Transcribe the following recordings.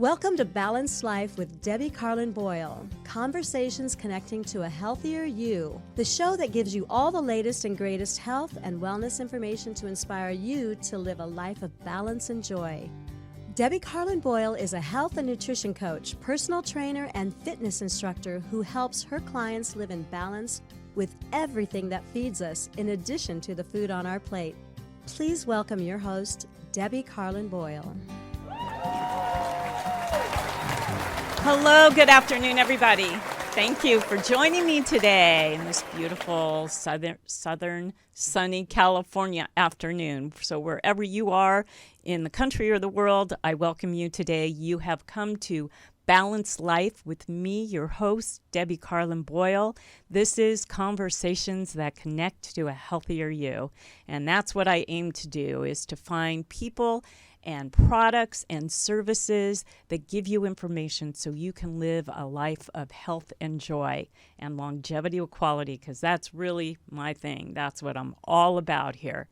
Welcome to Balanced Life with Debbie Carlin Boyle. Conversations connecting to a healthier you. The show that gives you all the latest and greatest health and wellness information to inspire you to live a life of balance and joy. Debbie Carlin Boyle is a health and nutrition coach, personal trainer, and fitness instructor who helps her clients live in balance with everything that feeds us, in addition to the food on our plate. Please welcome your host, Debbie Carlin Boyle. Hello, good afternoon, everybody. Thank you for joining me today in this beautiful southern sunny California afternoon. So wherever you are in the country or the world, I welcome you today. You have come to Balanced Life with me, your host, Debbie Carlin Boyle. This is conversations that connect to a healthier you. And that's what I aim to do, is to find people and products and services that give you information so you can live a life of health and joy and longevity with quality, because that's really my thing. That's what I'm all about here.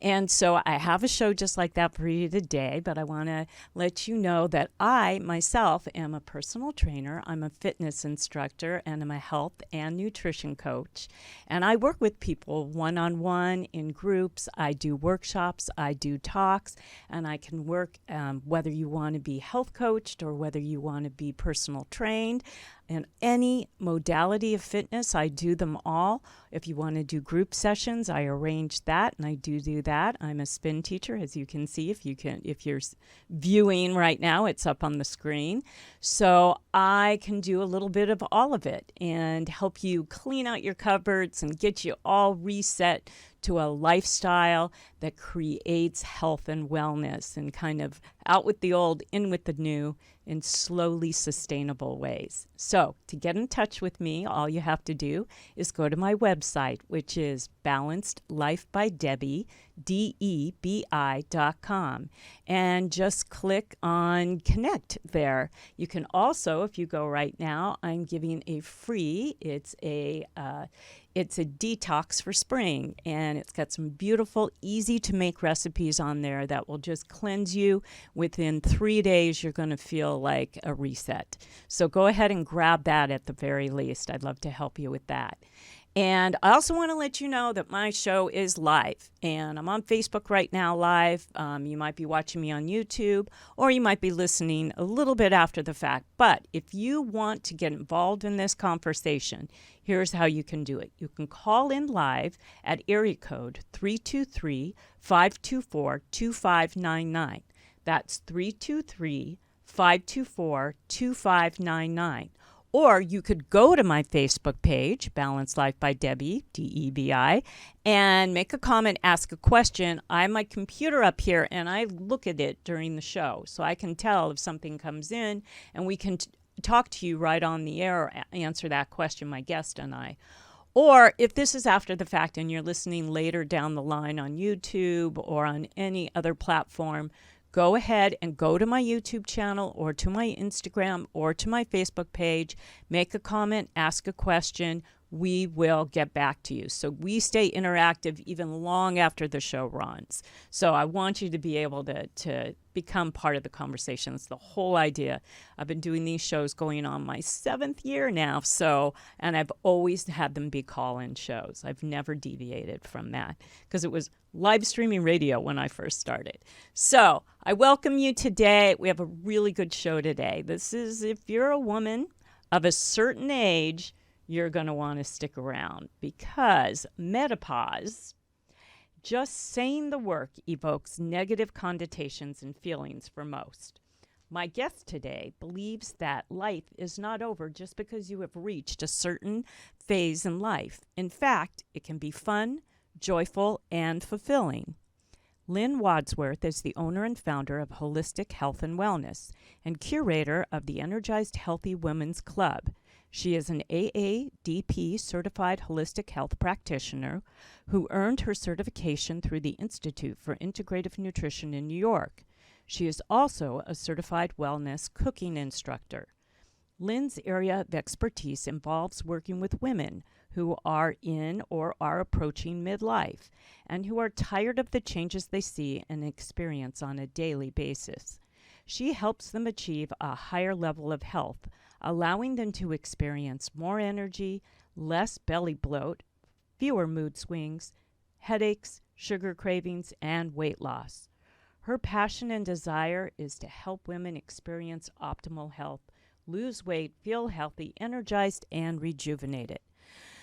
And so I have a show just like that for you today, but I want to let you know that I myself am a personal trainer. I'm a fitness instructor, and I'm a health and nutrition coach. And I work with people one-on-one in groups. I do workshops, I do talks, and I can work whether you want to be health coached or whether you want to be personal trained. And any modality of fitness, I do them all. If you want to do group sessions, I arrange that, and I do that. I'm a spin teacher, as you can see. If you're viewing right now, it's up on the screen. So I can do a little bit of all of it and help you clean out your cupboards and get you all reset to a lifestyle that creates health and wellness, and kind of out with the old, in with the new, in slowly sustainable ways. So to get in touch with me, all you have to do is go to my website, which is balancedlifebydebbie, DEBI.com, and just click on connect there. You can also, if you go right now, I'm giving a free, it's a detox for spring, and it's got some beautiful, easy to make recipes on there that will just cleanse you. Within 3 days, you're going to feel like a reset. So go ahead and grab that at the very least. I'd love to help you with that. And I also want to let you know that my show is live, and I'm on Facebook right now live. You might be watching me on YouTube, or you might be listening a little bit after the fact. But if you want to get involved in this conversation, here's how you can do it. You can call in live at area code 323-524-2599. That's 323-524-2599. Or you could go to my Facebook page, Balanced Life by Debbie, DEBI, and make a comment, ask a question. I have my computer up here, and I look at it during the show, so I can tell if something comes in, and we can talk to you right on the air, or answer that question, my guest and I. Or if this is after the fact and you're listening later down the line on YouTube or on any other platform, go ahead and go to my YouTube channel or to my Instagram or to my Facebook page, make a comment, ask a question. We will get back to you. So we stay interactive even long after the show runs. So I want you to be able to become part of the conversation. It's the whole idea. I've been doing these shows going on my 7th year now. And I've always had them be call-in shows. I've never deviated from that, because it was live streaming radio when I first started. So I welcome you today. We have a really good show today. This is, if you're a woman of a certain age, you're going to want to stick around, because menopause, just saying the word, evokes negative connotations and feelings for most. My guest today believes that life is not over just because you have reached a certain phase in life. In fact, it can be fun, joyful, and fulfilling. Lynn Wadsworth is the owner and founder of Holistic Health and Wellness and curator of the Energized Healthy Women's Club. She is an AADP certified holistic health practitioner who earned her certification through the Institute for Integrative Nutrition in New York. She is also a certified wellness cooking instructor. Lynn's area of expertise involves working with women who are in or are approaching midlife and who are tired of the changes they see and experience on a daily basis. She helps them achieve a higher level of health, allowing them to experience more energy, less belly bloat, fewer mood swings, headaches, sugar cravings, and weight loss. Her passion and desire is to help women experience optimal health, lose weight, feel healthy, energized, and rejuvenated.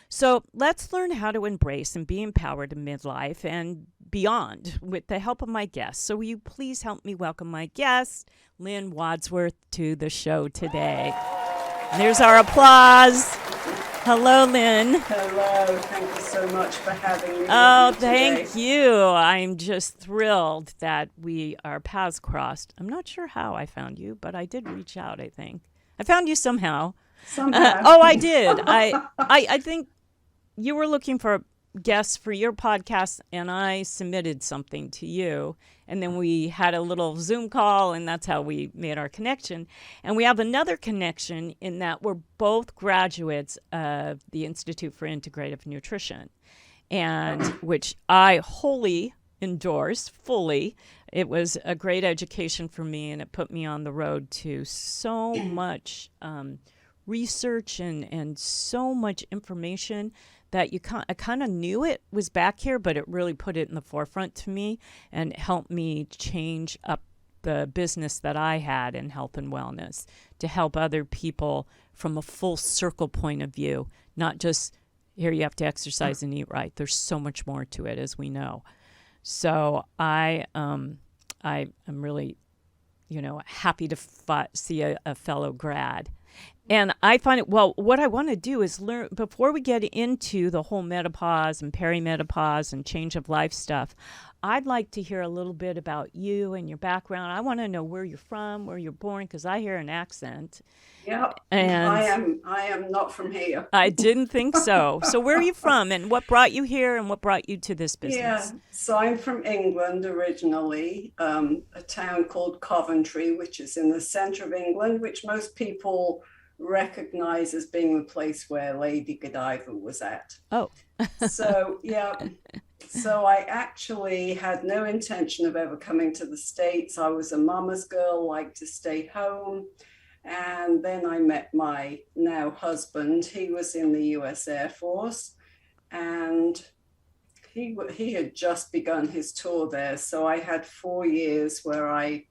So let's learn how to embrace and be empowered in midlife and beyond with the help of my guests. So will you please help me welcome my guest, Lynne Wadsworth, to the show today. There's our applause. Hello, Lynn. Hello. Thank you so much for having me. Oh, thank you. I'm just thrilled that we are paths crossed. I'm not sure how I found you, but I did reach out, I think. I found you somehow. Somehow. I did. I think you were looking for guests for your podcast, and I submitted something to you. And then we had a little Zoom call, and that's how we made our connection. And we have another connection in that we're both graduates of the Institute for Integrative Nutrition, and which I wholly endorse fully. It was a great education for me, and it put me on the road to so much research and so much information that I kind of knew it was back here, but it really put it in the forefront to me and helped me change up the business that I had in health and wellness to help other people from a full circle point of view, not just here you have to exercise and eat right. There's so much more to it, as we know. So I'm really, happy to see a fellow grad. And I find it, what I want to do is learn, before we get into the whole menopause and perimenopause and change of life stuff, I'd like to hear a little bit about you and your background. I want to know where you're from, where you're born, because I hear an accent. Yeah, and I am not from here. I didn't think so. So where are you from, and what brought you here, and what brought you to this business? Yeah, so I'm from England originally, a town called Coventry, which is in the center of England, which most people recognize as being the place where Lady Godiva was at. Oh. So, yeah. So I actually had no intention of ever coming to the States. I was a mama's girl, liked to stay home. And then I met my now husband. He was in the US Air Force, and he had just begun his tour there. So I had 4 years where I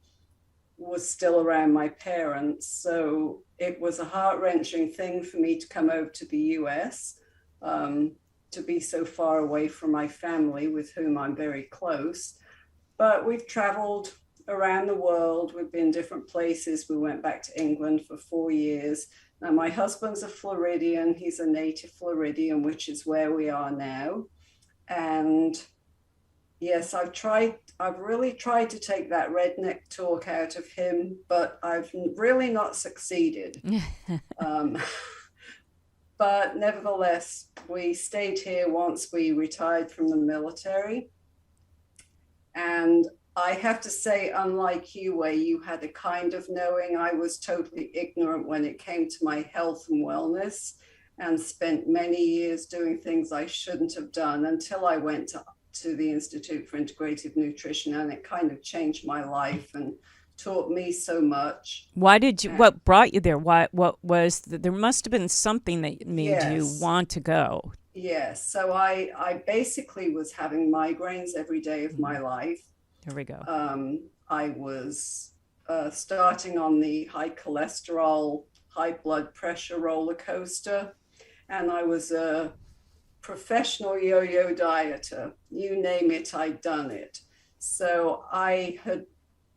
was still around my parents. So it was a heart-wrenching thing for me to come over to the US, to be so far away from my family with whom I'm very close. But we've traveled around the world. We've been different places. We went back to England for 4 years. Now, my husband's a Floridian. He's a native Floridian, which is where we are now. And yes, I've really tried to take that redneck talk out of him, but I've really not succeeded. But nevertheless, we stayed here once we retired from the military. And I have to say, unlike you, where you had a kind of knowing, I was totally ignorant when it came to my health and wellness, and spent many years doing things I shouldn't have done until I went to the Institute for Integrative Nutrition, and it kind of changed my life and taught me so much. What brought you there? What was, there must have been something that made you want to go. Yes. So I basically was having migraines every day of my life. There we go. I was starting on the high cholesterol, high blood pressure roller coaster, and I was a professional yo-yo dieter. You name it, I'd done it. So I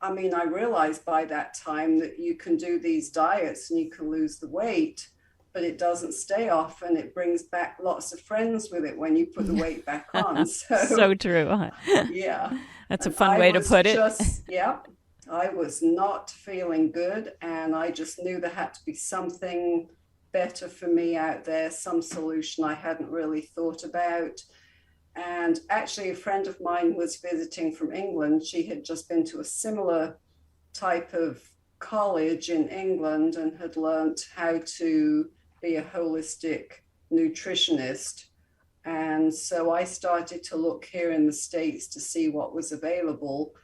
realized by that time that you can do these diets and you can lose the weight, but it doesn't stay off, and it brings back lots of friends with it when you put the weight back on. So true. Yeah. That's a fun way to put it. I was not feeling good, and I just knew there had to be something better for me out there, some solution I hadn't really thought about. And actually, a friend of mine was visiting from England. She had just been to a similar type of college in England and had learned how to be a holistic nutritionist. And so I started to look here in the States to see what was available.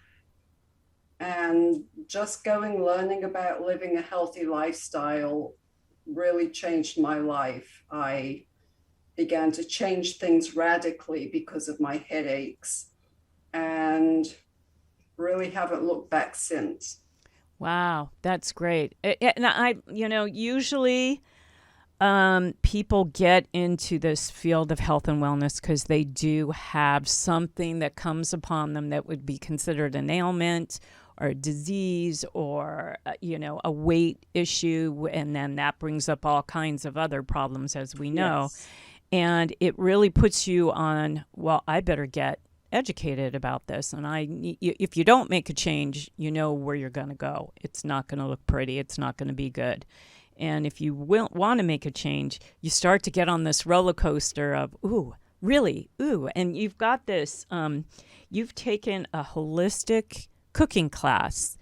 And just learning about living a healthy lifestyle really changed my life. I began to change things radically because of my headaches, and really haven't looked back since. Wow, that's great. And usually people get into this field of health and wellness because they do have something that comes upon them that would be considered an ailment or a disease or, a weight issue. And then that brings up all kinds of other problems, as we know. Yes. And it really puts you on, well, I better get educated about this. And if you don't make a change, you know where you're going to go. It's not going to look pretty. It's not going to be good. And if you want to make a change, you start to get on this roller coaster of, ooh, really, ooh. And you've got this, you've taken a holistic cooking class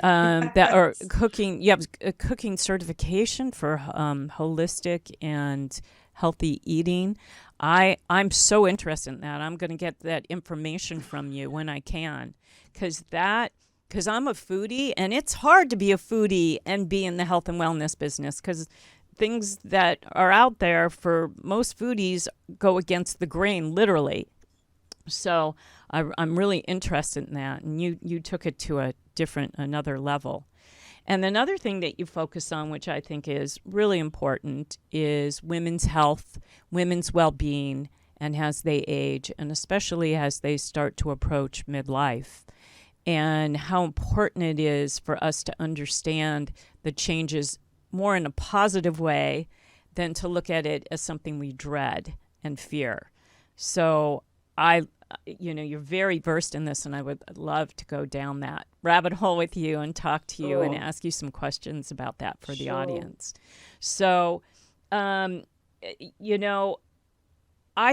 or cooking. You have a cooking certification for holistic and healthy eating. I'm so interested in that. I'm going to get that information from you when I can, because I'm a foodie, and it's hard to be a foodie and be in the health and wellness business, because things that are out there for most foodies go against the grain, literally. So I'm really interested in that, and you took it to another level. And another thing that you focus on, which I think is really important, is women's health, women's well-being, and as they age, and especially as they start to approach midlife, and how important it is for us to understand the changes more in a positive way than to look at it as something we dread and fear. So you're very versed in this, and I would love to go down that rabbit hole with you and talk to you and ask you some questions about that for the audience. So, I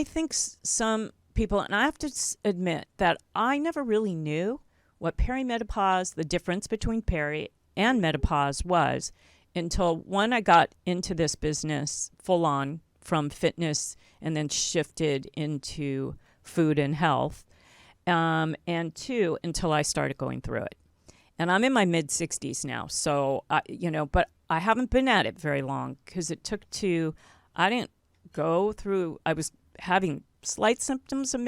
think some people, and I have to admit that I never really knew what perimenopause, the difference between peri and menopause was, until when I got into this business full on from fitness and then shifted into food and health, and two, until I started going through it. And I'm in my mid 60s now, so but I haven't been at it very long, because I didn't go through. I was having slight symptoms of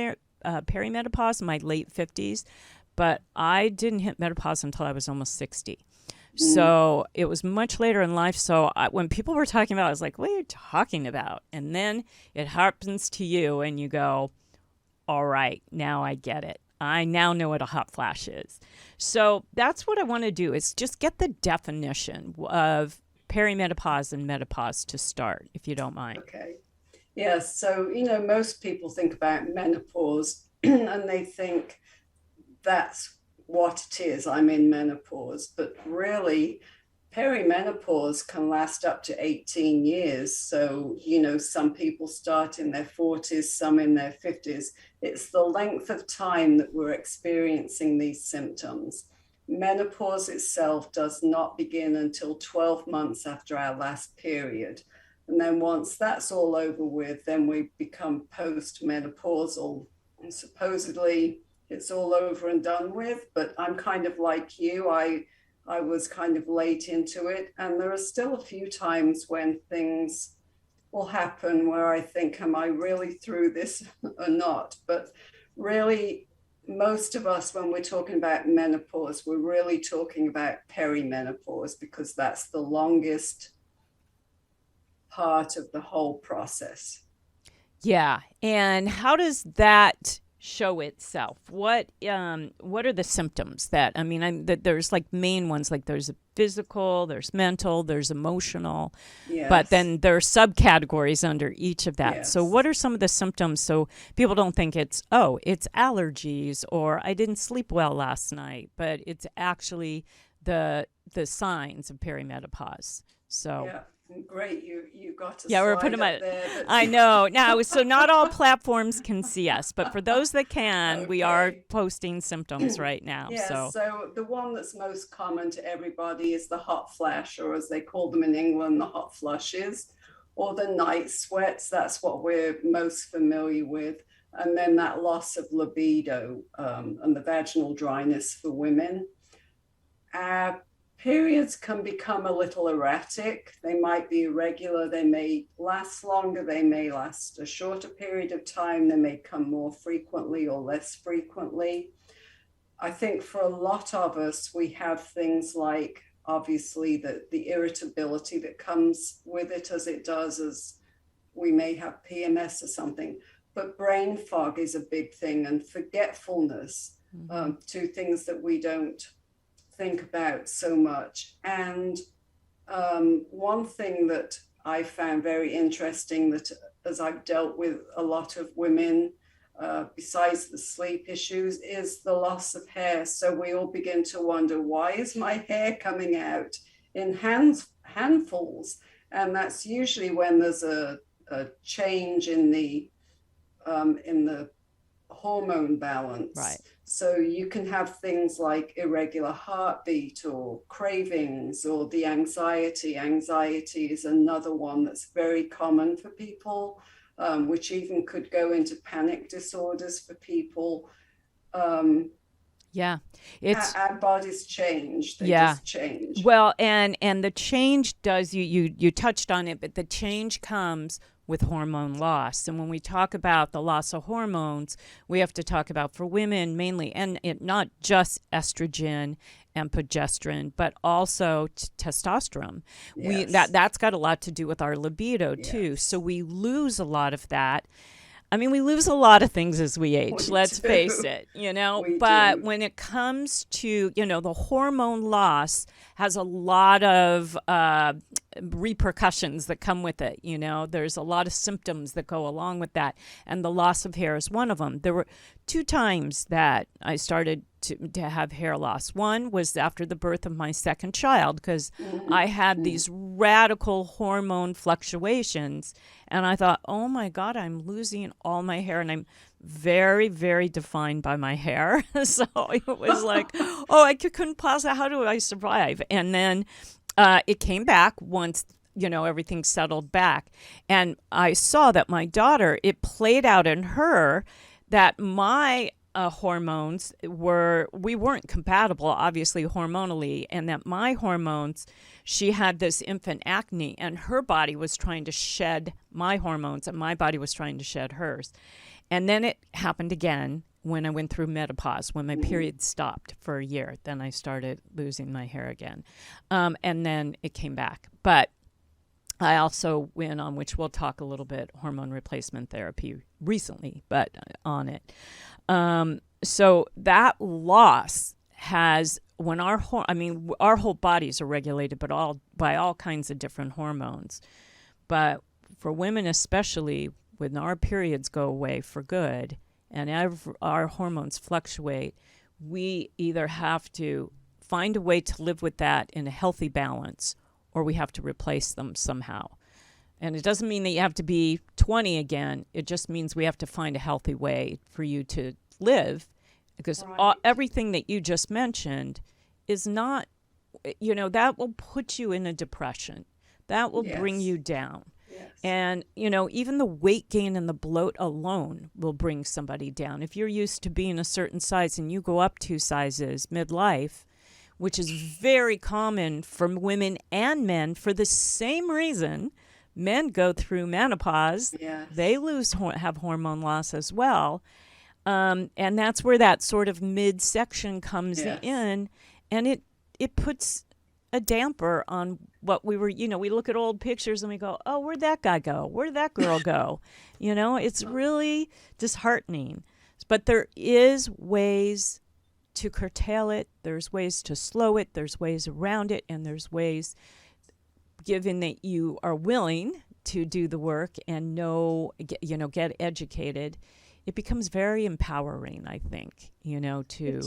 perimenopause in my late 50s, but I didn't hit menopause until I was almost 60. So it was much later in life. So when people were talking about it, I was like, what are you talking about? And then it happens to you, and you go, all right, now I get it. I now know what a hot flash is. So that's what I want to do, is just get the definition of perimenopause and menopause to start, if you don't mind. Okay. Yes. So, most people think about menopause and they think that's what it is. I'm in menopause. But really, perimenopause can last up to 18 years. So, some people start in their 40s, some in their 50s. It's the length of time that we're experiencing these symptoms. Menopause itself does not begin until 12 months after our last period. And then once that's all over with, then we become post-menopausal. And supposedly it's all over and done with, but I'm kind of like you. I was kind of late into it. And there are still a few times when things will happen where I think, am I really through this or not? But really, most of us, when we're talking about menopause, we're really talking about perimenopause, because that's the longest part of the whole process. Yeah. And how does that show itself? What are the symptoms that, there's like main ones, like there's physical, there's mental, there's emotional, Yes. But then there are subcategories under each of that. Yes. So what are some of the symptoms, so people don't think it's allergies or I didn't sleep well last night, but it's actually the signs of perimenopause. So yeah. Great, you got to we're putting up there. But... I know. Now, so not all platforms can see us, but for those that can, Okay. we are posting symptoms right now. Yeah, so the one that's most common to everybody is the hot flash, or as they call them in England, the hot flushes, or the night sweats. That's what we're most familiar with. And then that loss of libido, and the vaginal dryness for women. our periods can become a little erratic. They might be irregular. They may last longer. They may last a shorter period of time. They may come more frequently or less frequently. I think for a lot of us, we have things like, obviously, the irritability that comes with it, as it does, as we may have PMS or something. But brain fog is a big thing, and forgetfulness, to things that we don't think about so much. And one thing that I found very interesting, that as I've dealt with a lot of women, besides the sleep issues, is the loss of hair. So we all begin to wonder, why is my hair coming out in handfuls? And that's usually when there's a change in the hormone balance. Right. So you can have things like irregular heartbeat or cravings, or the anxiety. Anxiety is another one that's very common for people, which even could go into panic disorders for people. Yeah, it's our bodies change. They just change. Well, and the change does, you touched on it, but the change comes with hormone loss. And when we talk about the loss of hormones, we have to talk about, for women mainly, and it not just estrogen and progesterone, but also testosterone. Yes. That's got a lot to do with our libido too. Yes. So we lose a lot of that. I mean, we lose a lot of things as we age, let's face it, but when it comes to, the hormone loss has a lot of repercussions that come with it. There's a lot of symptoms that go along with that. And the loss of hair is one of them. There were 2 times that I started to have hair loss. One was after the birth of my second child, because I had these radical hormone fluctuations. And I thought, oh my God, I'm losing all my hair. And I'm very, very defined by my hair. So it was like, I couldn't possibly, how do I survive? And then it came back once, everything settled back. And I saw that my daughter, it played out in her that my hormones we weren't compatible, obviously, hormonally, and that my hormones, she had this infant acne, and her body was trying to shed my hormones, and my body was trying to shed hers. And then it happened again when I went through menopause, when my period stopped for a year. Then I started losing my hair again. And then it came back. But I also went on, which we'll talk a little bit, hormone replacement therapy recently, but on it. So that loss has, when our whole bodies are regulated, but by all kinds of different hormones. But for women especially, when our periods go away for good and our hormones fluctuate, we either have to find a way to live with that in a healthy balance, or we have to replace them somehow. And it doesn't mean that you have to be 20 again. It just means we have to find a healthy way for you to live, because everything that you just mentioned is not, that will put you in a depression. That will bring you down. Yes. And, even the weight gain and the bloat alone will bring somebody down. If you're used to being a certain size and you go up 2 sizes midlife, which is very common for women and men for the same reason. Men go through menopause. Yes. They have hormone loss as well. And that's where that sort of midsection comes in. And it puts a damper on what we were, we look at old pictures and we go, oh, where'd that guy go? Where'd that girl go? It's really disheartening. But there is ways to curtail it. There's ways to slow it. There's ways around it. And there's ways, given that you are willing to do the work and get educated, it becomes very empowering, I think, to...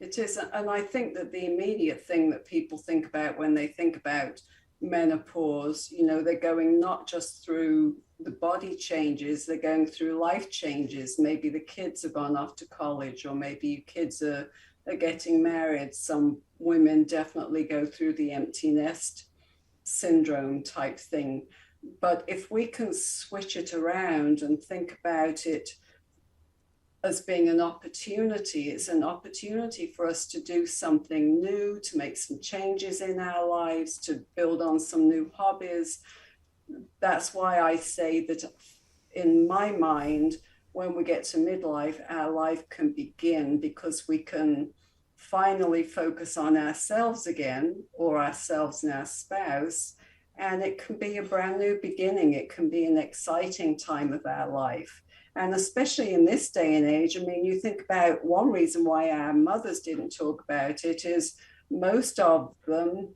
It is. And I think that the immediate thing that people think about when they think about menopause, they're going not just through the body changes, they're going through life changes. Maybe the kids have gone off to college, or maybe your kids are getting married. Some women definitely go through the empty nest syndrome type thing. But if we can switch it around and think about it as being an opportunity. It's an opportunity for us to do something new, to make some changes in our lives, to build on some new hobbies. That's why I say that in my mind, when we get to midlife, our life can begin, because we can finally focus on ourselves again, or ourselves and our spouse. And it can be a brand new beginning. It can be an exciting time of our life. And especially in this day and age, I mean, you think about one reason why our mothers didn't talk about it is most of them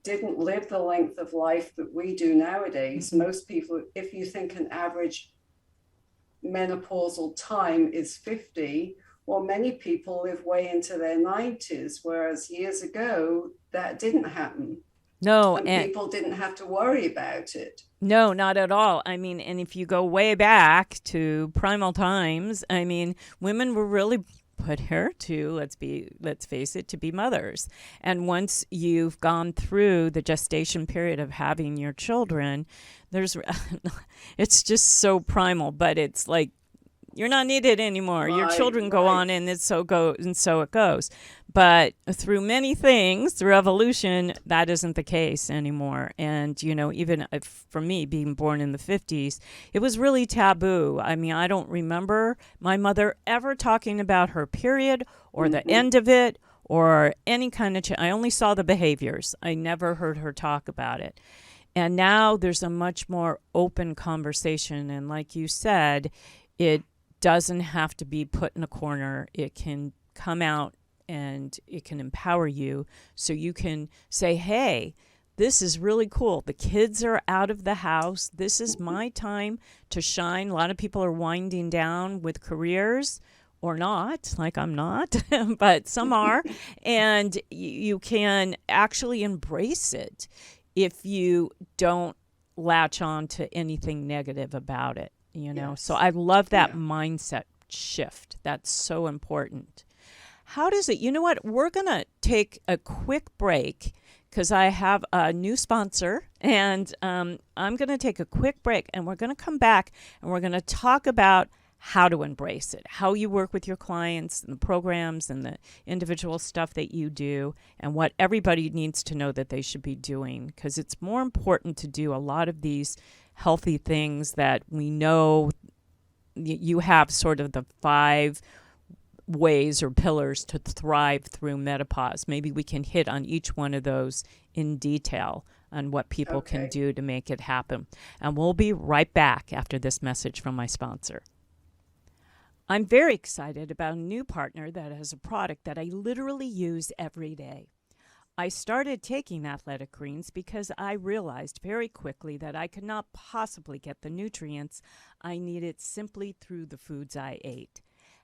didn't live the length of life that we do nowadays. Most people, if you think an average menopausal time is 50, well, many people live way into their 90s, whereas years ago, that didn't happen. No, and people didn't have to worry about it. No, not at all. I mean, and if you go way back to primal times, I mean, women were really put here to, let's face it, to be mothers. And once you've gone through the gestation period of having your children, it's just so primal, but it's like, you're not needed anymore. Your children go on, and so it goes. But through many things, through evolution, that isn't the case anymore. And, even for me, being born in the 50s, it was really taboo. I mean, I don't remember my mother ever talking about her period or the end of it or any kind of I only saw the behaviors. I never heard her talk about it. And now there's a much more open conversation. And like you said, it doesn't have to be put in a corner. It can come out and it can empower you, so you can say, hey, this is really cool. The kids are out of the house. This is my time to shine. A lot of people are winding down with careers, or not, like I'm not, but some are. And you can actually embrace it if you don't latch on to anything negative about it. Yes. So I love that mindset shift. That's so important. How does it, what, we're going to take a quick break because I have a new sponsor, and I'm going to take a quick break, and we're going to come back and we're going to talk about how to embrace it, how you work with your clients and the programs and the individual stuff that you do, and what everybody needs to know that they should be doing, because it's more important to do a lot of these healthy things that we know. You have sort of the 5 ways or pillars to thrive through menopause. Maybe we can hit on each one of those in detail on what people can do to make it happen. And we'll be right back after this message from my sponsor. I'm very excited about a new partner that has a product that I literally use every day. I started taking Athletic Greens because I realized very quickly that I could not possibly get the nutrients I needed simply through the foods I ate.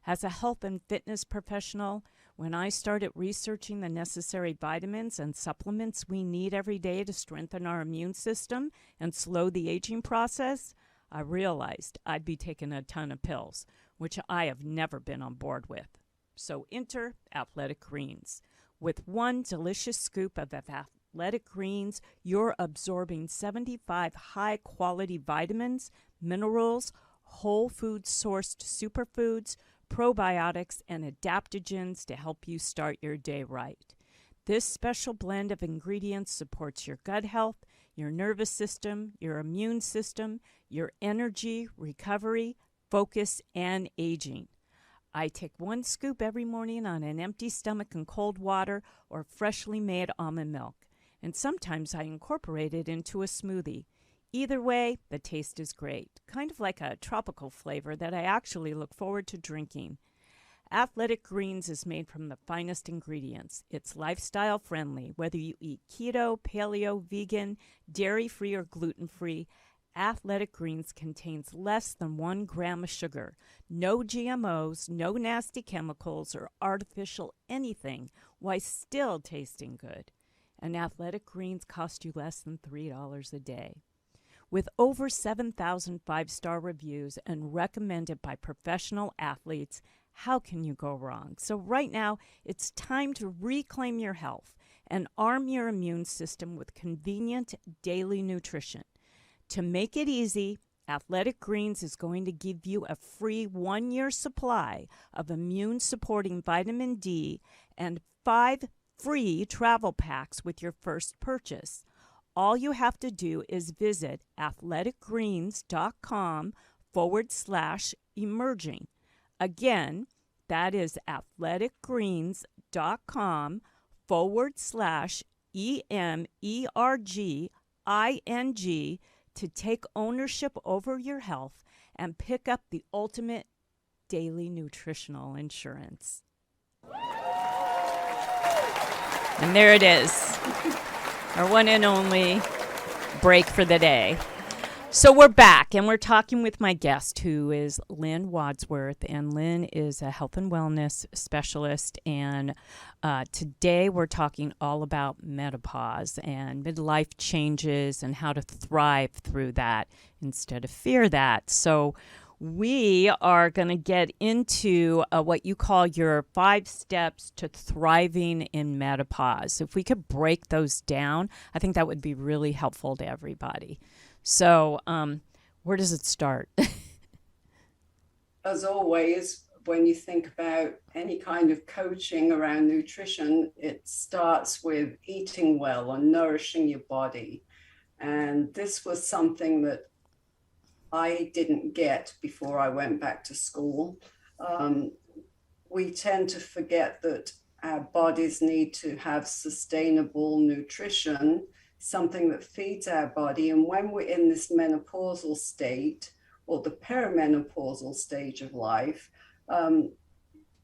As a health and fitness professional, when I started researching the necessary vitamins and supplements we need every day to strengthen our immune system and slow the aging process, I realized I'd be taking a ton of pills, which I have never been on board with. So enter Athletic Greens. With one delicious scoop of Athletic Greens, you're absorbing 75 high-quality vitamins, minerals, whole food sourced superfoods, probiotics, and adaptogens to help you start your day right. This special blend of ingredients supports your gut health, your nervous system, your immune system, your energy, recovery, focus, and aging. I take 1 scoop every morning on an empty stomach in cold water or freshly made almond milk, and sometimes I incorporate it into a smoothie. Either way, the taste is great, kind of like a tropical flavor that I actually look forward to drinking. Athletic Greens is made from the finest ingredients. It's lifestyle friendly, whether you eat keto, paleo, vegan, dairy-free, or gluten-free. Athletic Greens contains less than 1 gram of sugar, no GMOs, no nasty chemicals or artificial anything, while still tasting good. And Athletic Greens cost you less than $3 a day. With over 7,000 5-star reviews and recommended by professional athletes, how can you go wrong? So right now, it's time to reclaim your health and arm your immune system with convenient daily nutrition. To make it easy, Athletic Greens is going to give you a free 1-year supply of immune-supporting vitamin D and 5 free travel packs with your first purchase. All you have to do is visit athleticgreens.com/emerging. Again, that is athleticgreens.com/EMERGING to take ownership over your health and pick up the ultimate daily nutritional insurance. And there it is, our one and only break for the day. So we're back, and we're talking with my guest, who is Lynne Wadsworth, and Lynn is a health and wellness specialist, and today we're talking all about menopause and midlife changes and how to thrive through that instead of fear that. So we are going to get into what you call your 5 steps to thriving in menopause. If we could break those down, I think that would be really helpful to everybody. So where does it start? As always, when you think about any kind of coaching around nutrition, it starts with eating well and nourishing your body. And this was something that I didn't get before I went back to school. We tend to forget that our bodies need to have sustainable nutrition, something that feeds our body. And when we're in this menopausal state or the perimenopausal stage of life,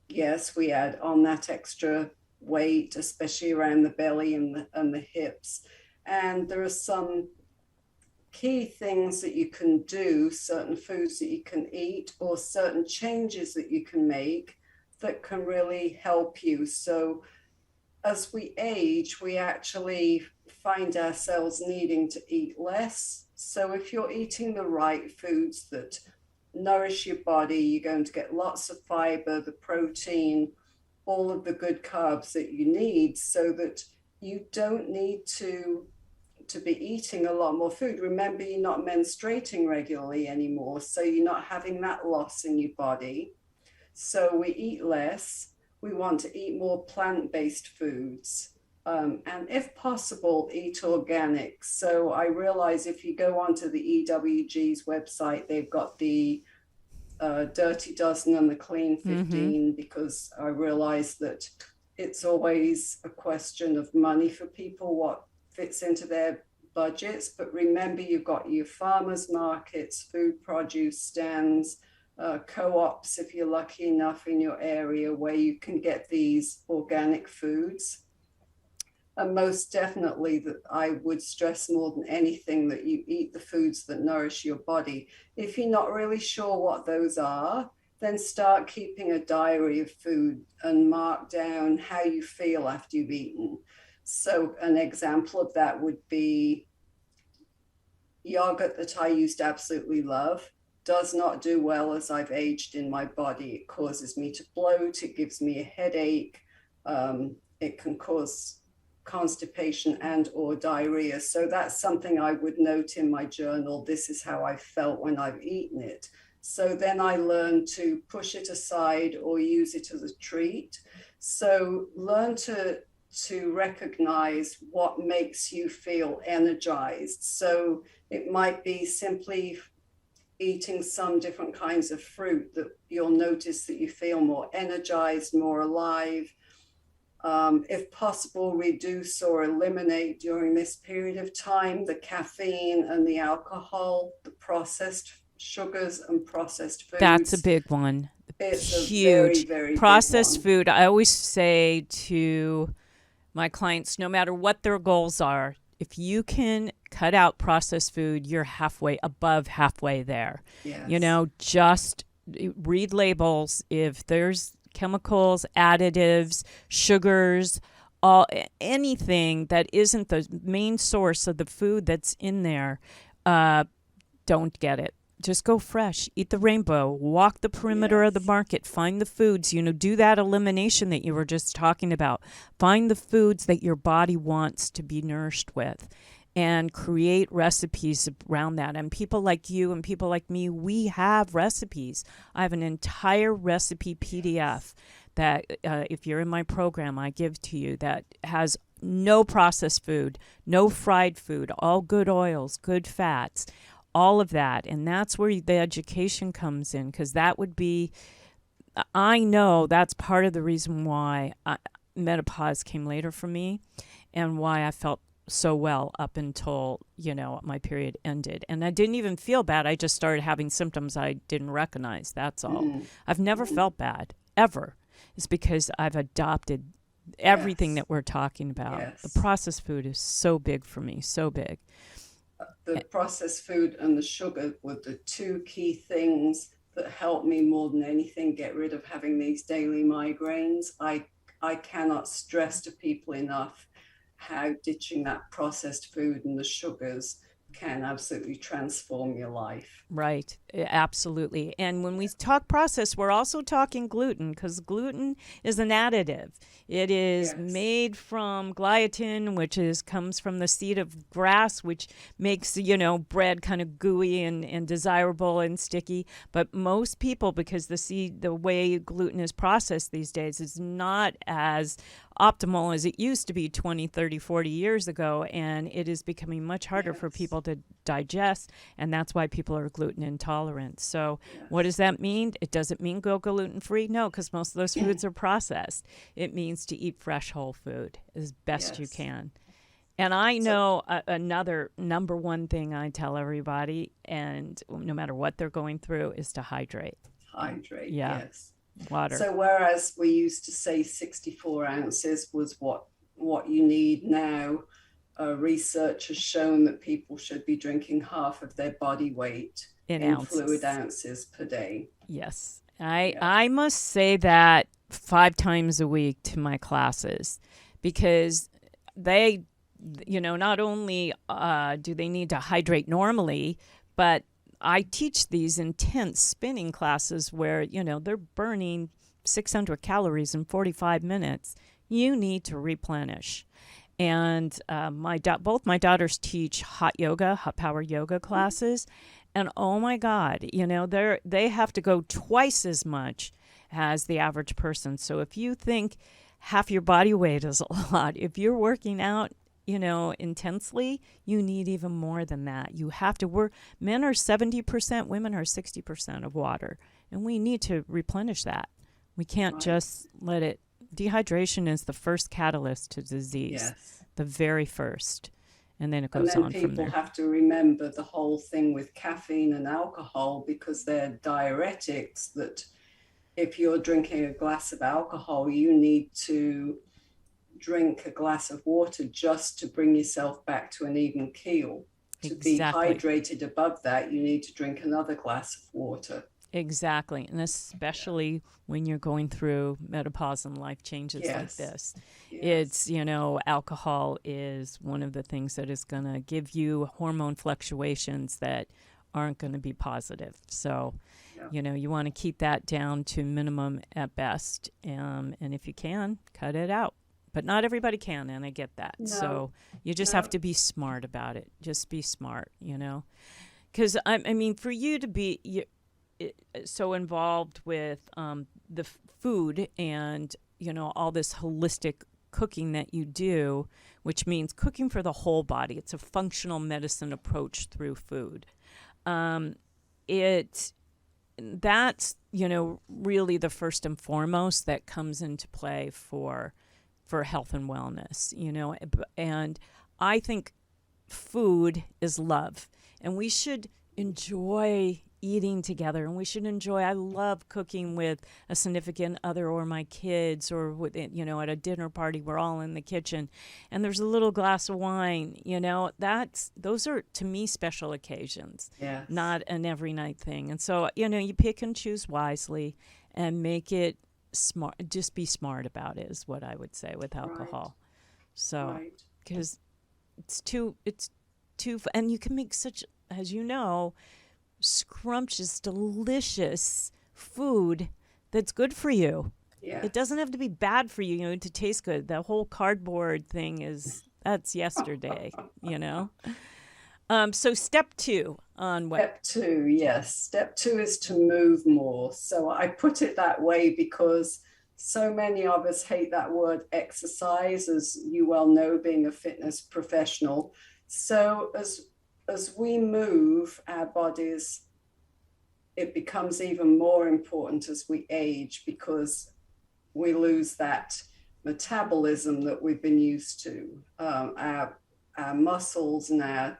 yes, we add on that extra weight, especially around the belly and the hips. And there are some key things that you can do, certain foods that you can eat, or certain changes that you can make that can really help you. So as we age, we actually find ourselves needing to eat less. So if you're eating the right foods that nourish your body, you're going to get lots of fiber, the protein, all of the good carbs that you need, so that you don't need to be eating a lot more food. Remember, you're not menstruating regularly anymore, so you're not having that loss in your body. So we eat less. We want to eat more plant-based foods, and if possible, eat organic. So I realize if you go onto the EWG's website, they've got the Dirty Dozen and the Clean 15, because I realize that it's always a question of money for people, what fits into their budgets. But remember, you've got your farmers markets, food produce stands, co-ops, if you're lucky enough in your area, where you can get these organic foods. And most definitely, that I would stress more than anything, that you eat the foods that nourish your body. If you're not really sure what those are, then start keeping a diary of food and mark down how you feel after you've eaten. So an example of that would be yogurt that I used to absolutely love does not do well as I've aged in my body. It causes me to bloat. It gives me a headache. It can cause constipation and or diarrhea. So that's something I would note in my journal. This is how I felt when I've eaten it. So then I learned to push it aside or use it as a treat. So learn to recognize what makes you feel energized. So it might be simply eating some different kinds of fruit that you'll notice that you feel more energized, more alive. If possible, reduce or eliminate during this period of time the caffeine and the alcohol, the processed sugars and processed foods. That's a big one. It's huge. A very, very processed big one. Food. I always say to my clients, no matter what their goals are, if you can cut out processed food, you're above halfway there. Yes. You know, just read labels. If there's chemicals, additives, sugars, anything that isn't the main source of the food that's in there, don't get it. Just go fresh. Eat the rainbow. Walk the perimeter of the market. Find the foods. Do that elimination that you were just talking about. Find the foods that your body wants to be nourished with. and create recipes around that. And people like you and people like me, we have recipes. I have an entire recipe PDF that if you're in my program, I give to you that has no processed food, no fried food, all good oils, good fats, all of that. And that's where the education comes in, because that would be, I know that's part of the reason why menopause came later for me and why I felt so well up until, my period ended. And I didn't even feel bad. I just started having symptoms I didn't recognize. That's all. I've never felt bad, ever. It's because I've adopted everything that we're talking about. Yes. The processed food is so big for me, so big. The processed food and the sugar were the two key things that helped me more than anything get rid of having these daily migraines. I cannot stress to people enough how ditching that processed food and the sugars can absolutely transform your life. Right, absolutely. And when we talk processed, we're also talking gluten, because gluten is an additive. It is made from gliadin, which comes from the seed of grass, which makes, bread kind of gooey and desirable and sticky. But most people, because the way gluten is processed these days is not as optimal as it used to be 20, 30, 40 years ago, and it is becoming much harder for people to digest, and that's why people are gluten intolerant. So what does that mean? It doesn't mean go gluten-free? No, because most of those foods are processed. It means to eat fresh whole food as best you can. And I know another number one thing I tell everybody, and no matter what they're going through, is to hydrate. Hydrate, yeah. Yes. Water. So whereas we used to say 64 ounces was what you need now, research has shown that people should be drinking half of their body weight in fluid ounces per day. Yes. I must say that 5 times a week to my classes, because they, not only do they need to hydrate normally, but I teach these intense spinning classes where, they're burning 600 calories in 45 minutes. You need to replenish. And both my daughters teach hot power yoga classes. And oh my God, they have to go twice as much as the average person. So if you think half your body weight is a lot, if you're working out, intensely, you need even more than that. You have to work. Men are 70%, women are 60% of water. And we need to replenish that. We can't just let it. Dehydration is the first catalyst to disease, the very first. And then it goes on from there. People have to remember the whole thing with caffeine and alcohol, because they're diuretics, that if you're drinking a glass of alcohol, you need to drink a glass of water just to bring yourself back to an even keel. To be hydrated above that, you need to drink another glass of water. Exactly. And especially when you're going through menopause and life changes like this. It's, alcohol is one of the things that is going to give you hormone fluctuations that aren't going to be positive. So, you want to keep that down to minimum at best. And if you can, cut it out. But not everybody can, and I get that. No. So you just have to be smart about it. Just be smart, Because, I mean, for you to be so involved with the food and, all this holistic cooking that you do, which means cooking for the whole body. It's a functional medicine approach through food. That's, really the first and foremost that comes into play for health and wellness, and I think food is love, and we should enjoy eating together, and we should enjoy, I love cooking with a significant other or my kids, or with, at a dinner party, we're all in the kitchen and there's a little glass of wine, those are to me special occasions, not an every night thing. And so, you pick and choose wisely and make it smart. Just be smart about it is what I would say with alcohol. So because it's too and you can make such, as scrumptious, delicious food that's good for you. It doesn't have to be bad for you, to taste good. The whole cardboard thing That's yesterday, you know. So step 2 on what? Step 2, yes. Step 2 is to move more. So I put it that way because so many of us hate that word exercise, as you well know, being a fitness professional. So as we move our bodies, it becomes even more important as we age, because we lose that metabolism that we've been used to. Our muscles and our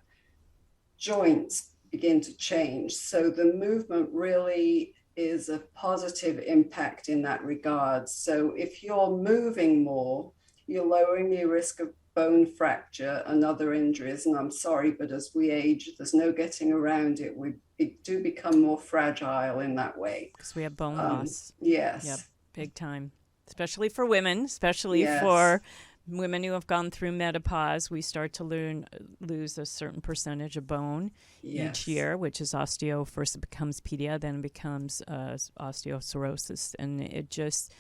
joints begin to change. So the movement really is a positive impact in that regard. So if you're moving more, you're lowering your risk of bone fracture and other injuries. And I'm sorry, but as we age, there's no getting around it. We do become more fragile in that way. Because we have bone loss. Yes. Yep, big time. Especially for women, especially Yes. for women who have gone through menopause. We start to lose a certain percentage of bone Yes. each year, which is osteo. First it becomes pedia, then it becomes osteoporosis. And it just,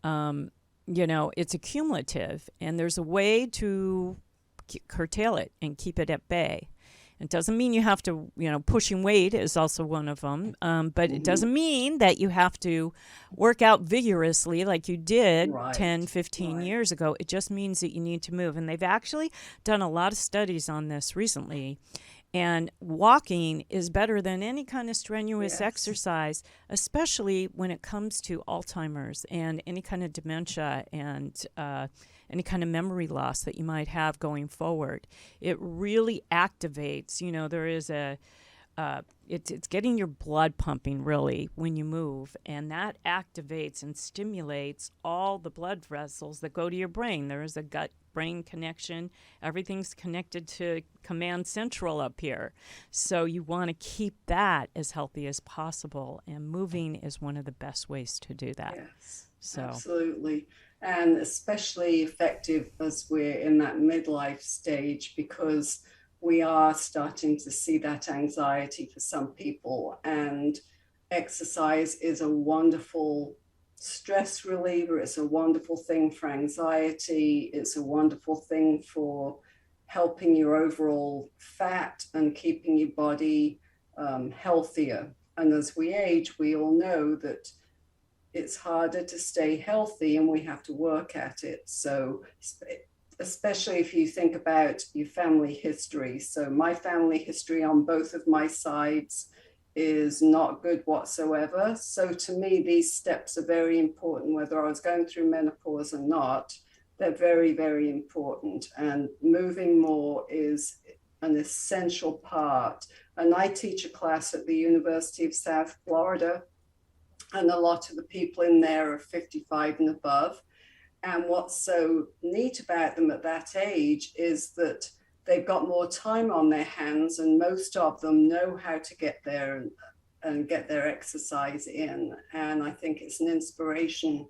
it's accumulative. And there's a way to curtail it and keep it at bay. It doesn't mean you have to, pushing weight is also one of them. But it doesn't mean that you have to work out vigorously like you did Right. 10, 15 Right. years ago. It just means that you need to move. And they've actually done a lot of studies on this recently. And walking is better than any kind of strenuous Yes. exercise, especially when it comes to Alzheimer's and any kind of dementia and any kind of memory loss that you might have going forward. It really activates, there is it's getting your blood pumping really when you move, and that activates and stimulates all the blood vessels that go to your brain. There is a gut-brain connection. Everything's connected to command central up here. So you want to keep that as healthy as possible, and moving is one of the best ways to do that. Yes, So absolutely. And especially effective as we're in that midlife stage, because we are starting to see that anxiety for some people. And exercise is a wonderful stress reliever. It's a wonderful thing for anxiety. It's a wonderful thing for helping your overall fat and keeping your body healthier. And as we age, we all know that it's harder to stay healthy and we have to work at it. So especially if you think about your family history. So my family history on both of my sides is not good whatsoever. So to me, these steps are very important, whether I was going through menopause or not. They're very, very important. And moving more is an essential part. And I teach a class at the University of South Florida, and a lot of the people in there are 55 and above. And what's so neat about them at that age is that they've got more time on their hands, and most of them know how to get there and get their exercise in. And I think it's an inspiration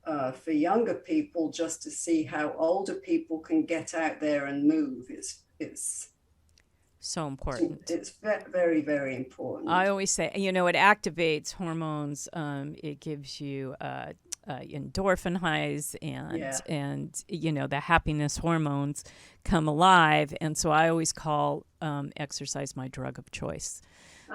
for younger people just to see how older people can get out there and move. It's so important. It's very, very important. I always say, it activates hormones. It gives you endorphin highs, and the happiness hormones come alive. And so I always call exercise my drug of choice.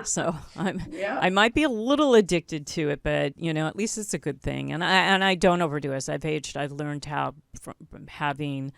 So I might be a little addicted to it, but at least it's a good thing. And I don't overdo it. As I've aged, I've learned how from having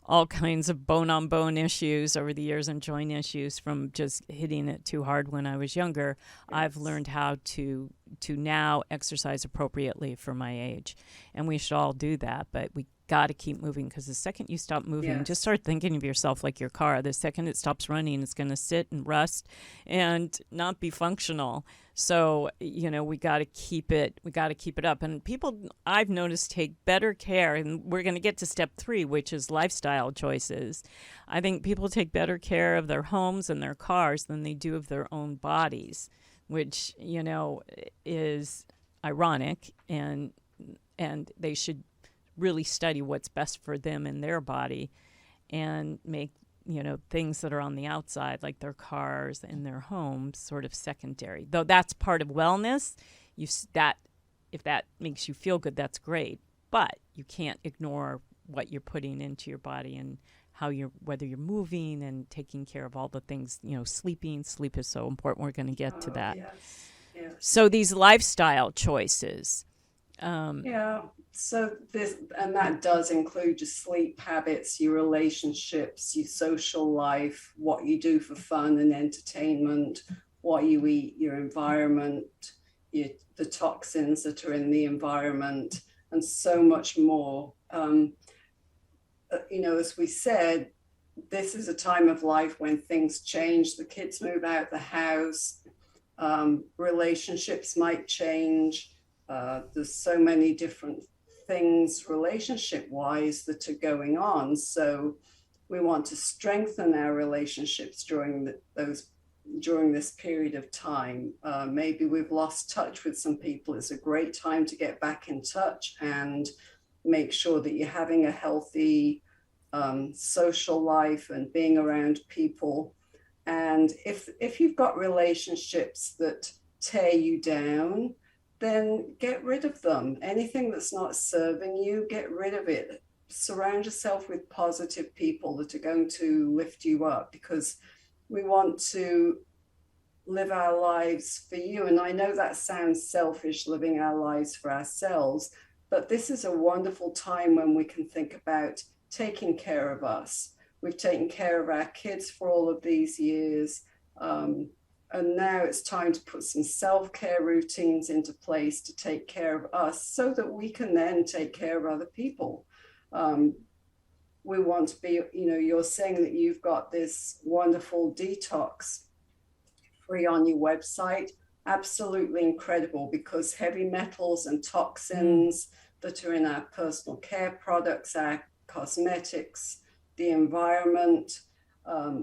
all kinds of bone-on-bone issues over the years and joint issues from just hitting it too hard when I was younger. Yes. I've learned how to now exercise appropriately for my age. And we should all do that, but we got to keep moving, because the second you stop moving, yes. just start thinking of yourself like your car. The second it stops running, it's going to sit and rust and not be functional. So, we got to keep it. We got to keep it up. And people, I've noticed, take better care. And we're going to get to step 3, which is lifestyle choices. I think people take better care of their homes and their cars than they do of their own bodies, which, is ironic. And they should really study what's best for them and their body, and make things that are on the outside, like their cars and their homes, sort of secondary. Though that's part of wellness. If that makes you feel good, that's great. But you can't ignore what you're putting into your body and whether you're moving and taking care of all the things, sleep is so important. We're going to get to that. Yes, yes. So these lifestyle choices. Yeah. So that does include your sleep habits, your relationships, your social life, what you do for fun and entertainment, what you eat, your environment, the toxins that are in the environment, and so much more. As we said, this is a time of life when things change. The kids move out the house, relationships might change. There's so many different things relationship-wise that are going on. So we want to strengthen our relationships during this period of time. Maybe we've lost touch with some people. It's a great time to get back in touch and make sure that you're having a healthy social life and being around people. And if you've got relationships that tear you down, then get rid of them. Anything that's not serving you, get rid of it. Surround yourself with positive people that are going to lift you up, because we want to live our lives for you. And I know that sounds selfish, living our lives for ourselves, but this is a wonderful time when we can think about taking care of us. We've taken care of our kids for all of these years. And now it's time to put some self-care routines into place to take care of us so that we can then take care of other people. We want to be, you're saying that you've got this wonderful detox free on your website. Absolutely incredible, because heavy metals and toxins that are in our personal care products, our cosmetics, the environment,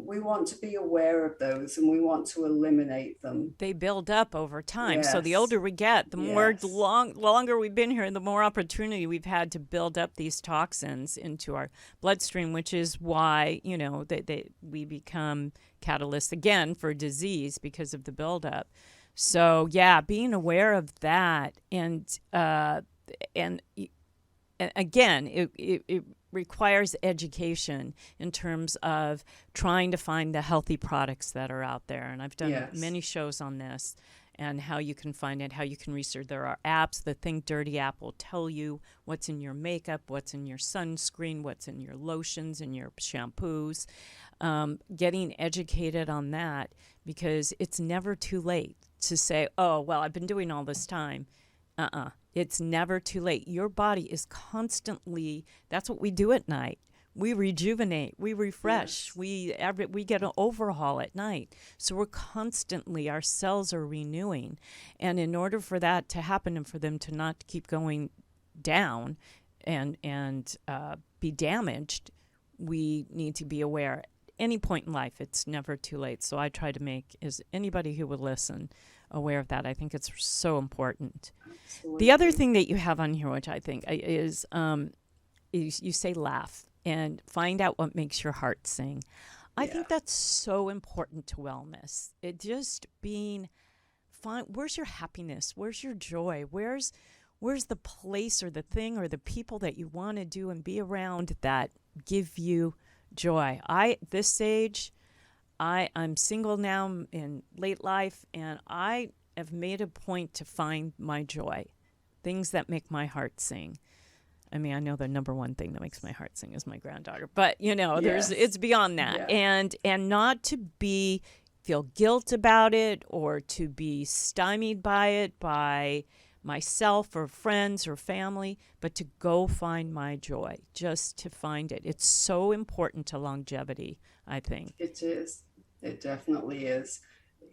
we want to be aware of those and we want to eliminate them. They build up over time. Yes. So the older we get, the more Yes. longer we've been here, the more opportunity we've had to build up these toxins into our bloodstream, which is why, we become catalysts again for disease because of the buildup. So yeah, being aware of that and again, it requires education in terms of trying to find the healthy products that are out there. And I've done Yes. many shows on this and how you can find it, how you can research. There are apps. The Think Dirty app will tell you what's in your makeup, what's in your sunscreen, what's in your lotions and your shampoos. Getting educated on that, because it's never too late to say, oh, well, I've been doing all this time. It's never too late. Your body is constantly, that's what we do at night. We rejuvenate, we refresh, Yes. we get an overhaul at night. So we're constantly, our cells are renewing. And in order for that to happen and for them to not keep going down and be damaged, we need to be aware. At any point in life, it's never too late. So I try to make anybody who would listen aware of that. I think it's so important. Absolutely. The other thing that you have on here, which I think is you say laugh and find out what makes your heart sing. I think that's so important to wellness. It just being fine. Where's your happiness? Where's your joy? Where's the place or the thing or the people that you want to do and be around that give you joy? This age, I'm single now in late life, and I have made a point to find my joy, things that make my heart sing. I mean, I know the number one thing that makes my heart sing is my granddaughter, but Yes. it's beyond that. Yeah. And not to feel guilt about it or to be stymied by it by myself or friends or family, but to go find my joy, just to find it. It's so important to longevity, I think. It is. It definitely is.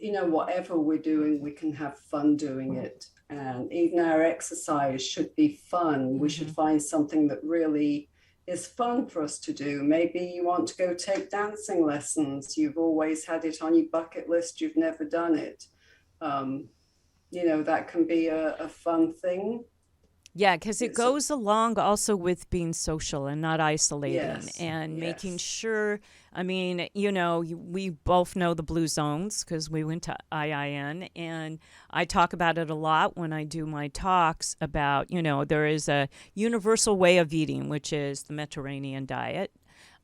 Whatever we're doing, we can have fun doing it. And even our exercise should be fun. We should find something that really is fun for us to do. Maybe you want to go take dancing lessons. You've always had it on your bucket list. You've never done it. That can be a fun thing. Yeah, because it goes along also with being social and not isolating Yes, and yes. making sure. I mean, we both know the blue zones because we went to IIN, and I talk about it a lot when I do my talks about, there is a universal way of eating, which is the Mediterranean diet.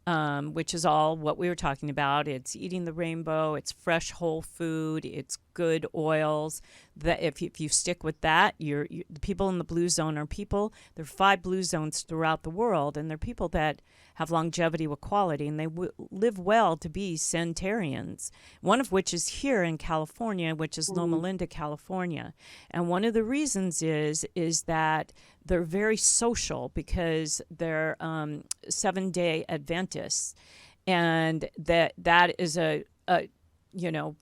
which is all what we were talking about. It's eating the rainbow. It's fresh whole food. It's good oils. That if you stick with that, the people in the blue zone are people. There are 5 blue zones throughout the world, and they're people that have longevity with quality, and they live well to be centenarians. One of which is here in California, which is Loma Linda, California. And one of the reasons is that they're very social because they're 7-day Adventists, and that is a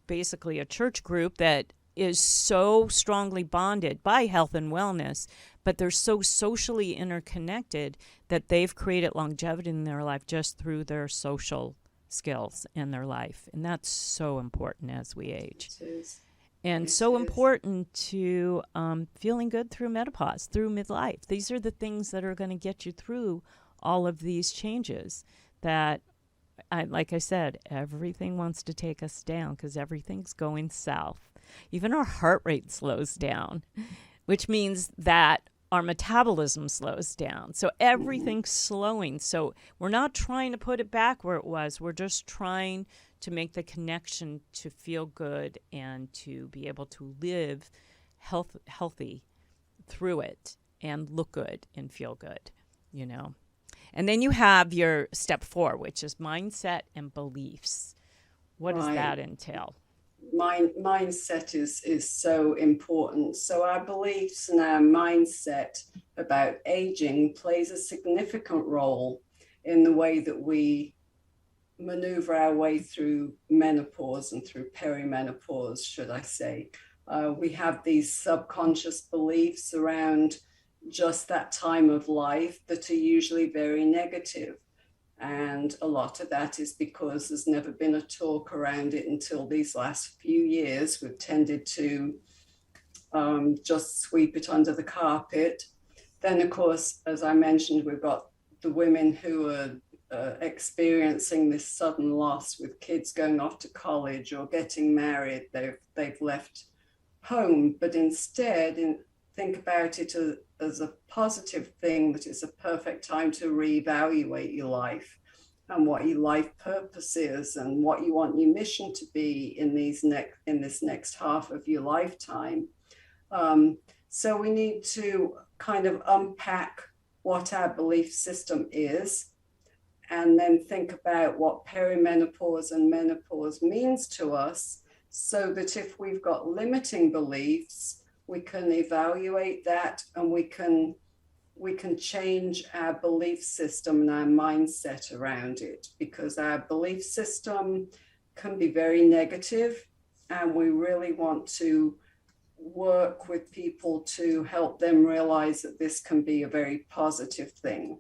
basically a church group that is so strongly bonded by health and wellness, but they're so socially interconnected that they've created longevity in their life just through their social skills in their life. And that's so important as we age. It is. And so important to feeling good through menopause, through midlife. These are the things that are going to get you through all of these changes that, like I said, everything wants to take us down because everything's going south. Even our heart rate slows down, which means that our metabolism slows down. So everything's slowing. So we're not trying to put it back where it was. We're just trying to make the connection to feel good and to be able to live healthy through it and look good and feel good, And then you have your step 4, which is mindset and beliefs. What does that entail? Mindset is so important. So our beliefs and our mindset about aging plays a significant role in the way that we maneuver our way through menopause and through peri-menopause, should I say. We have these subconscious beliefs around just that time of life that are usually very negative. And a lot of that is because there's never been a talk around it until these last few years. We've tended to just sweep it under the carpet. Then, of course, as I mentioned, we've got the women who are experiencing this sudden loss with kids going off to college or getting married. They've left home, but instead think about it as a positive thing, that it's a perfect time to reevaluate your life and what your life purpose is and what you want your mission to be in this next half of your lifetime. So we need to kind of unpack what our belief system is, and then think about what perimenopause and menopause means to us, so that if we've got limiting beliefs, we can evaluate that and we can change our belief system and our mindset around it, because our belief system can be very negative, and we really want to work with people to help them realize that this can be a very positive thing.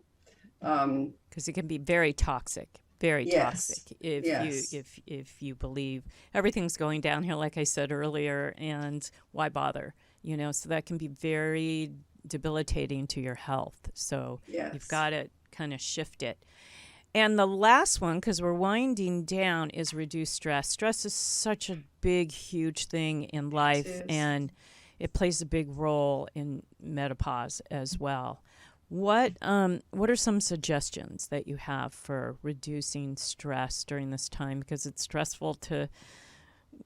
Because it can be very toxic. Very toxic if you believe everything's going downhill, like I said earlier, and why bother? So that can be very debilitating to your health. So you've got to kind of shift it. And the last one, because we're winding down, is reduce stress. Stress is such a big, huge thing in life, and it plays a big role in menopause as well. What are some suggestions that you have for reducing stress during this time? Because it's stressful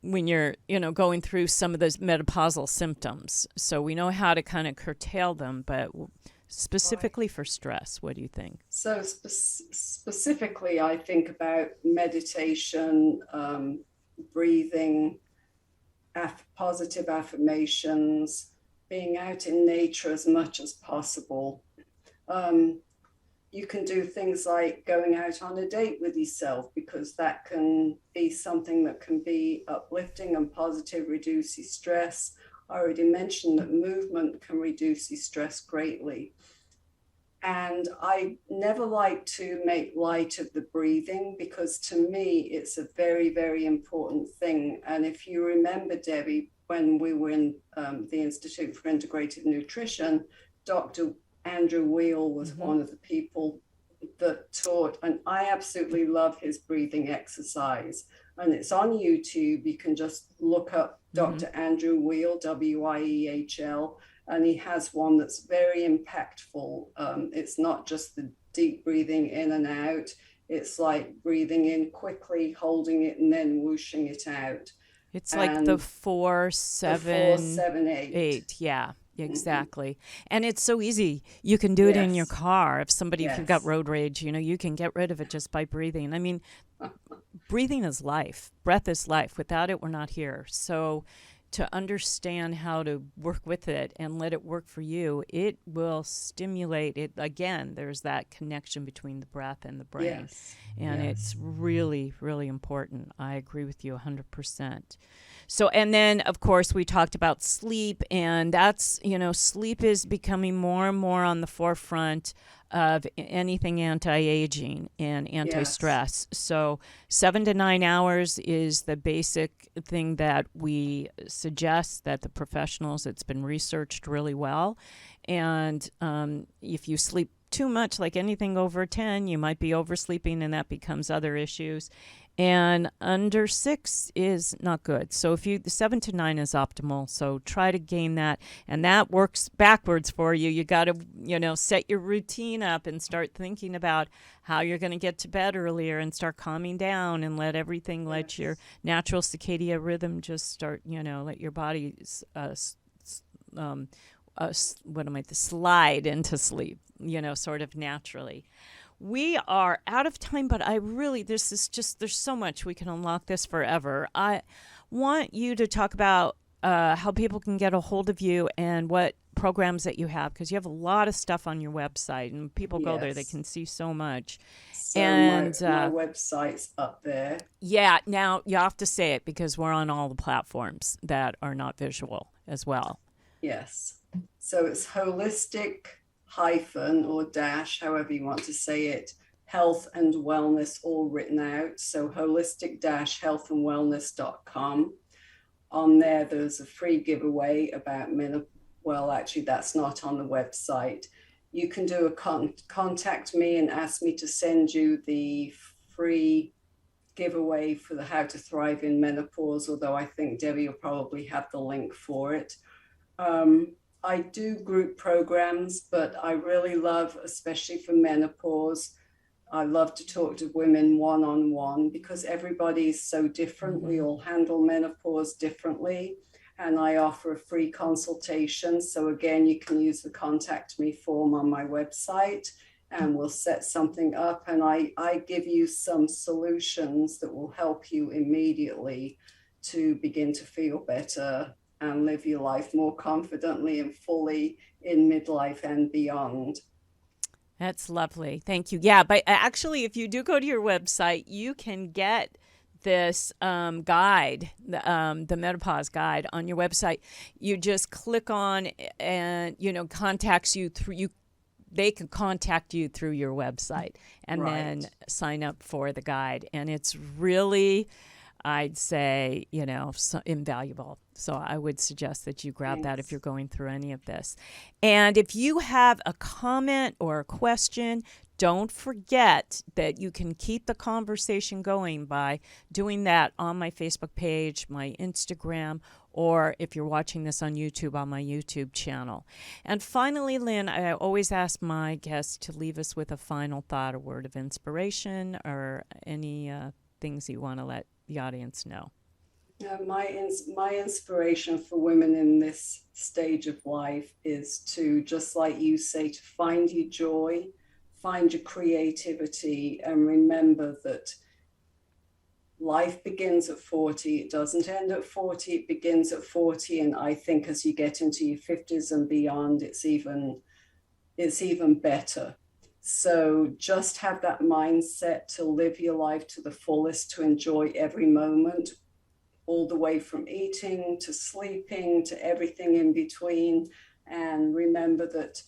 when you're, going through some of those menopausal symptoms. So we know how to kind of curtail them, but specifically for stress, what do you think? So specifically, I think about meditation, breathing, positive affirmations, being out in nature as much as possible. You can do things like going out on a date with yourself, because that can be something that can be uplifting and positive, reduce your stress. I already mentioned that movement can reduce your stress greatly. And I never like to make light of the breathing, because to me, it's a very, very important thing. And if you remember, Debbie, when we were in the Institute for Integrative Nutrition, Dr. Andrew Weil was one of the people that taught, and I absolutely love his breathing exercise. And it's on YouTube. You can just look up Dr. Andrew Weil, Wiehl, and he has one that's very impactful. It's not just the deep breathing in and out. It's like breathing in quickly, holding it, and then whooshing it out. It's like the And 4, the 4, 7, 7, 8. 8. Yeah, Mm-hmm. exactly. And it's so easy. You can do it in your Yes, car. If you've got yes. road rage, you can get rid of it just by breathing. I mean, breathing is life. Breath is life. Without it, we're not here. So to understand how to work with it and let it work for you, it will stimulate it. Again, there's that connection between the breath and the brain. Yes, And it's yes, really, really important. I agree with you 100%. So, and then of course, we talked about sleep, and sleep is becoming more and more on the forefront of anything anti-aging and yes. anti-stress. So 7 to 9 hours is the basic thing that we suggest that the professionals, it's been researched really well. And if you sleep too much, like anything over 10, you might be oversleeping, and that becomes other issues. And under 6 is not good. So if you 7 to 9 is optimal. So try to gain that, and that works backwards for you. You got to set your routine up and start thinking about how you're going to get to bed earlier, and start calming down, and let everything, let your Yes. natural circadian rhythm just start. Let your body um, slide into sleep. Sort of naturally. We are out of time, but there's so much. We can unlock this forever. I want you to talk about how people can get a hold of you and what programs that you have, because you have a lot of stuff on your website, and people go there, they Yes. can see so much. So And my website's up there. yeah, now you have to say it, because we're on all the platforms that are not visual as well. Yes. So it's holistic hyphen or dash, however you want to say it, health and wellness, all written out. So holistic-healthandwellness.com. On there, there's a free giveaway about menopause. Well, actually, that's not on the website. You can do a contact me and ask me to send you the free giveaway for the How to Thrive in Menopause, although I think Debbie will probably have the link for it. I do group programs, but I really love, especially for menopause, I love to talk to women one-on-one, because everybody is so different. We all handle menopause differently. And I offer a free consultation. So again, you can use the contact me form on my website, and we'll set something up. And I give you some solutions that will help you immediately to begin to feel better and live your life more confidently and fully in midlife and beyond. That's lovely. Thank you. Yeah, but actually, if you do go to your website, you can get this guide, the menopause guide, on your website. You just click on, and contacts you through you. They can contact you through your website, and then Right. sign up for the guide. And it's really, I'd say, invaluable. So I would suggest that you grab that if Thanks. you're going through any of this. And if you have a comment or a question, don't forget that you can keep the conversation going by doing that on my Facebook page, my Instagram, or if you're watching this on YouTube, on my YouTube channel. And finally, Lynn, I always ask my guests to leave us with a final thought, a word of inspiration, or any things you want to let the audience know. My inspiration for women in this stage of life is to, just like you say, to find your joy, find your creativity, and remember that life begins at 40. It doesn't end at 40, it begins at 40. And I think as you get into your 50s and beyond, it's even better. So just have that mindset to live your life to the fullest, to enjoy every moment, all the way from eating to sleeping to everything in between. And remember that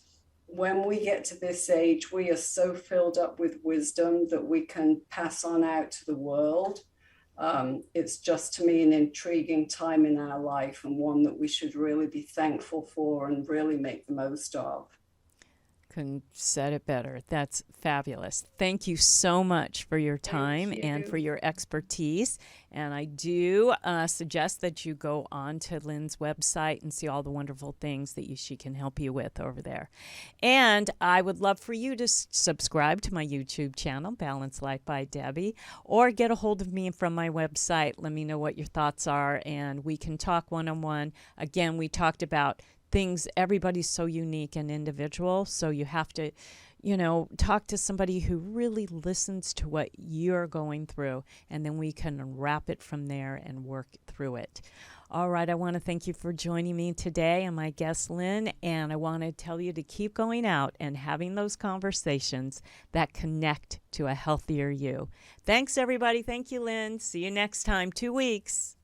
when we get to this age, we are so filled up with wisdom that we can pass on out to the world. It's just, to me, an intriguing time in our life, and one that we should really be thankful for and really make the most of. Couldn't said it better. That's fabulous. Thank you so much for your time and for your expertise. And I do suggest that you go on to Lynn's website and see all the wonderful things that she can help you with over there. And I would love for you to subscribe to my YouTube channel, Balanced Life by Debbie, or get a hold of me from my website. Let me know what your thoughts are, and we can talk one-on-one. Again, we talked about things, everybody's so unique and individual, so you have to, talk to somebody who really listens to what you're going through, and then we can wrap it from there and work through it. All right, I want to thank you for joining me today and my guest, Lynn, and I want to tell you to keep going out and having those conversations that connect to a healthier you. Thanks, everybody. Thank you, Lynn. See you next time, 2 weeks.